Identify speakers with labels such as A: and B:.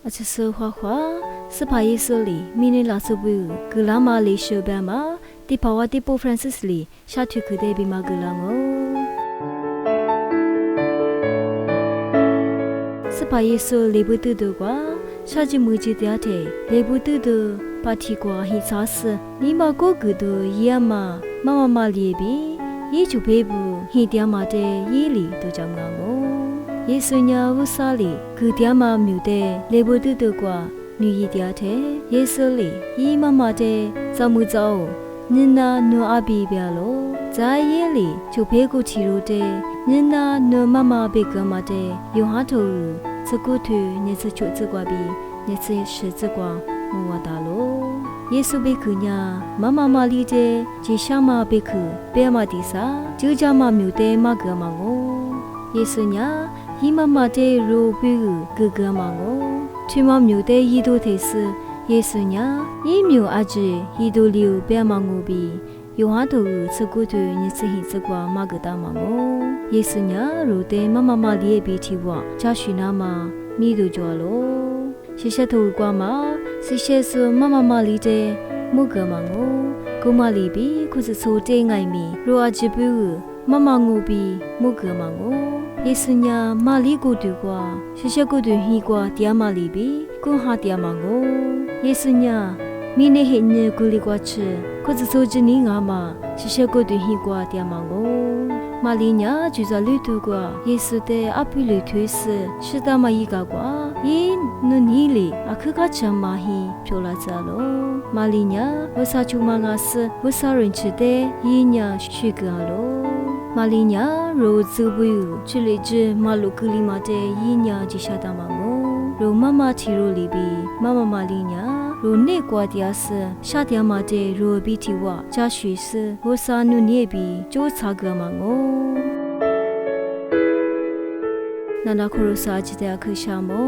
A: အချဆခွာခွာစပါယေဆလီမီနီလာဆဘူဂလာမာလီရှေဘမာတီပါဝတီပိုဖရန်စစ်လီရှာထုခဒေဘီမာဂလာငိုစပါယေဆလီဘူတူဒကွာရှာဂျီမူဂျီတယာတဲ့လေဘူတူဒပါတီကွာဟိဆာစနီမကိုကူဒရီယာမာမမလီဘီယေချူဘေဘူးဟိတယာမာတဲ့ယေလီတို့ကြောင့်ငါငိုယေဆုညာဝဆာလီဂူတယာမာမြူတဲ့လေဘူတူဒကွာ女一点的，耶稣里，伊妈妈的怎么走？人那努阿比别咯，在夜里就别个起路的，人那努妈妈别个嘛的，有哈头，这个头你是就这个比，你是十这个木瓦达咯。耶稣别个呀，妈妈嘛里的，就想嘛别个，别嘛的啥，就家嘛没有的嘛个嘛我。耶稣呀，伊妈妈的肉别个个嘛我。ထွေမမျိုးတဲ့ရီတို့သေးစယေဆုညာဤမျိုးအကြီးရီတို့လီကိုပြမငူပြီးယောဟာတို့စကုတ်တွေညစီဟိစကွာမကတာမငိုယေဆုညာရိုတဲ့မမလီရဲ့ပြီးတီဝချရှိနာမှာမိတို့ကြော်လို့ရှေရှက်တို့ကွာမှာစီရှဲဆူမလီတဲ့မုကမငိုကုမလီပြီးခုစဆိုတဲ့ငိုင်မီရိုအချပူမငူပြီးမုကမငိုယေဆုညာမာလီကိုတူကွာရှေရှက်ကိုတူဟီကွာတရားမာလီဘီကွန်ဟာတရားမာကိုယေဆုညာမိနေဟိညေကူလီကွာချေကိုစဆိုချနီငါမရှေရှက်ကိုတူဟီကွာတရားမာကိုမာလီညာဂျူဇာလူတူကွာယေဆုတဲ့အပိလူထွေးစရှစ်တမယီကကွာယင်းနုနီလီအခကချမဟီဖြိုလာကြလို့မာလီညာဝဆာချူမငါစဝဆာရင်ချတဲ့ယင်းညာရှိကလို့မာလီညာရိုဇူဘူချီလီဂျမလုကလီမာတဲ့ယင်းညာဂျီရှာတာမငိုရိုမချီရိုလီဘီမလီညာရိုနေကွာတရားစရှာတရားမာတဲ့ရိုဘီတီဝဂျာရွှေစဝဆာနုနေဘီကျိုးစာကမငိုနာနာခရိုစာချတဲ့အခရှာမော